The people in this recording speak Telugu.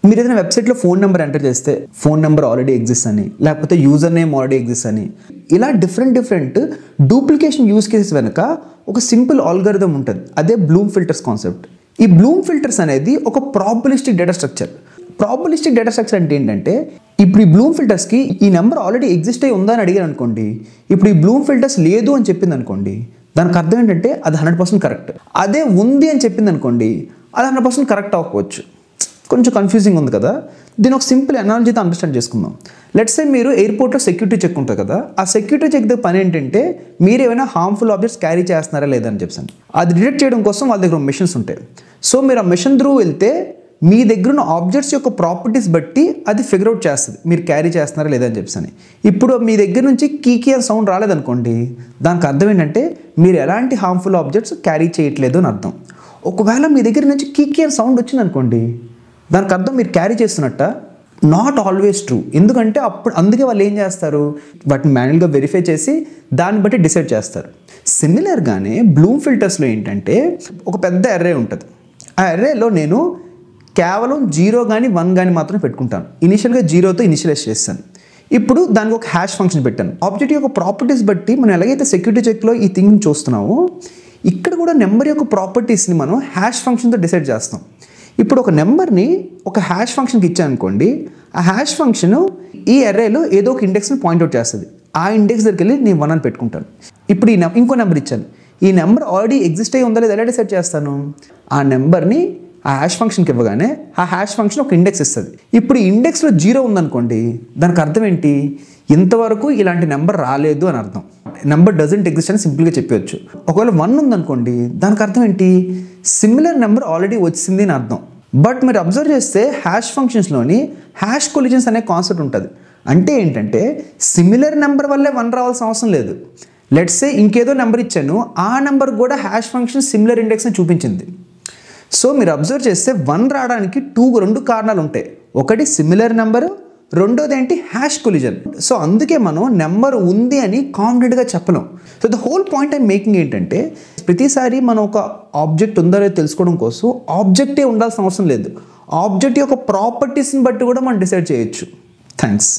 మీరు ఏదైనా వెబ్సైట్లో ఫోన్ నెంబర్ ఎంటర్ చేస్తే ఫోన్ నెంబర్ ఆల్రెడీ ఎగ్జిస్ట్ అని, లేకపోతే యూజర్ నేమ్ ఆల్రెడీ ఎగ్జిస్ట్ అని, ఇలా డిఫరెంట్ డూప్లికేషన్ యూజ్ కేసెస్ వెనుక ఒక సింపుల్ ఆల్గరిథం ఉంటుంది. అదే బ్లూమ్ ఫిల్టర్స్ కాన్సెప్ట్. ఈ బ్లూమ్ ఫిల్టర్స్ అనేది ఒక probabilistic data structure. Probabilistic data structure అంటే ఏంటంటే, ఇప్పుడు ఈ బ్లూమ్ ఫిల్టర్స్కి ఈ నెంబర్ ఆల్రెడీ ఎగ్జిస్ట్ అయ్యి ఉందా అని అడిగారు అనుకోండి, ఇప్పుడు ఈ బ్లూమ్ ఫిల్టర్స్ లేదు అని చెప్పింది అనుకోండి, దానికి అర్థం ఏంటంటే అది 100% కరెక్ట్. అదే ఉంది అని చెప్పింది అనుకోండి, అది 100% కరెక్ట్ అవ్వకపోవచ్చు. కొంచెం కన్ఫ్యూజింగ్ ఉంది కదా. దీని ఒక సింపుల్ అనాలజీతో అండర్స్టాండ్ చేసుకుందాం. లెట్స్ సే మీరు ఎయిర్పోర్ట్లో సెక్యూరిటీ చెక్ ఉంటుంది కదా, ఆ సెక్యూరిటీ చెక్ దగ్గర పని ఏంటంటే మీరు ఏమైనా హార్మ్ఫుల్ ఆబ్జెక్ట్స్ క్యారీ చేస్తున్నారా లేదా అని చెప్పాను. అది డిటెక్ట్ చేయడం కోసం వాళ్ళ దగ్గర మిషన్స్ ఉంటాయి. సో మీరు ఆ మిషన్ త్రూ వెళ్తే మీ దగ్గర ఉన్న ఆబ్జెక్ట్స్ యొక్క ప్రాపర్టీస్ బట్టి అది ఫిగర్ అవుట్ చేస్తుంది మీరు క్యారీ చేస్తున్నారా లేదా అని చెప్పాను. ఇప్పుడు మీ దగ్గర నుంచి కీకీ అని సౌండ్ రాలేదనుకోండి, దానికి అర్థం ఏంటంటే మీరు ఎలాంటి హార్మ్ఫుల్ ఆబ్జెక్ట్స్ క్యారీ చేయట్లేదు అని అర్థం. ఒకవేళ మీ దగ్గర నుంచి కీకీ అని సౌండ్ వచ్చింది అనుకోండి, దానికి అర్థం మీరు క్యారీ చేస్తున్నట్ట. Not always true. ఎందుకంటే అందుకే వాళ్ళు ఏం చేస్తారు, వాటిని మాన్యువల్గా వెరిఫై చేసి దాన్ని బట్టి డిసైడ్ చేస్తారు. సిమిలర్గానే బ్లూమ్ ఫిల్టర్స్లో ఏంటంటే ఒక పెద్ద అర్రే ఉంటుంది. ఆ అర్రేలో నేను కేవలం 0 కానీ 1 కానీ మాత్రం పెట్టుకుంటాను. ఇనిషియల్గా 0తో ఇనిషియలైజ్ చేస్తాను. ఇప్పుడు దానికి ఒక హ్యాష్ ఫంక్షన్ పెట్టాను. ఆబ్జెక్ట్ యొక్క ప్రాపర్టీస్ బట్టి మనం ఎలాగైతే సెక్యూరిటీ చెక్లో ఈ థింగ్ చూస్తున్నామో, ఇక్కడ కూడా నెంబర్ యొక్క ప్రాపర్టీస్ని మనం హ్యాష్ ఫంక్షన్తో డిసైడ్ చేస్తాం. ఇప్పుడు ఒక నెంబర్ని ఒక హ్యాష్ ఫంక్షన్కి ఇచ్చాను అనుకోండి, ఆ హ్యాష్ ఫంక్షన్ ఈ అర్రేలో ఏదో ఒక ఇండెక్స్ని పాయింట్అవుట్ చేస్తుంది. ఆ ఇండెక్స్ దగ్గరికి వెళ్ళి నేను 1 అని పెట్టుకుంటాను. ఇప్పుడు ఇంకో నెంబర్ ఇచ్చాను, ఈ నెంబర్ ఆల్రెడీ ఎగ్జిస్ట్ అయ్యి ఉందా లేదా ఎలా డిసైడ్ చేస్తాను, ఆ నెంబర్ని ఆ హ్యాష్ ఫంక్షన్కి ఇవ్వగానే ఆ హ్యాష్ ఫంక్షన్ ఒక ఇండెక్స్ ఇస్తుంది. ఇప్పుడు ఈ ఇండెక్స్లో 0 ఉందనుకోండి, దానికి అర్థం ఏంటి, ఇంతవరకు ఇలాంటి నెంబర్ రాలేదు అని అర్థం. నెంబర్ డజంట్ ఎగ్జిస్ట్ అని సింపుల్గా చెప్పవచ్చు. ఒకవేళ 1 ఉందనుకోండి, దానికి అర్థం ఏంటి, సిమిలర్ నెంబర్ ఆల్రెడీ వచ్చింది అని అర్థం. బట్ మీరు అబ్జర్వ్ చేస్తే హ్యాష్ ఫంక్షన్స్లోని హ్యాష్ కొలిజన్స్ అనే కాన్సెప్ట్ ఉంటుంది. అంటే ఏంటంటే సిమిలర్ నెంబర్ వల్లే 1 రావాల్సిన అవసరం లేదు. లెట్స్ సే ఇంకేదో నెంబర్ ఇచ్చాను, ఆ నెంబర్ కూడా హ్యాష్ ఫంక్షన్ సిమిలర్ ఇండెక్స్ని చూపించింది. సో మీరు అబ్జర్వ్ చేస్తే 1 రావడానికి 2 కారణాలు ఉంటాయి. ఒకటి సిమిలర్ నెంబరు, రెండోది ఏంటి, హ్యాష్ కొలిజన్. సో అందుకే మనం నెంబర్ ఉంది అని కాన్ఫిడెంట్గా చెప్పలేం. So the whole point I'm making ఏంటంటే, ప్రతిసారి మనం ఒక ఆబ్జెక్ట్ ఉందో లేదో తెలుసుకోవడం కోసం ఆబ్జెక్టే ఉండాల్సిన అవసరం లేదు. ఆబ్జెక్ట్ యొక్క ప్రాపర్టీస్ని బట్టి కూడా మనం డిసైడ్ చేయొచ్చు. థ్యాంక్స్.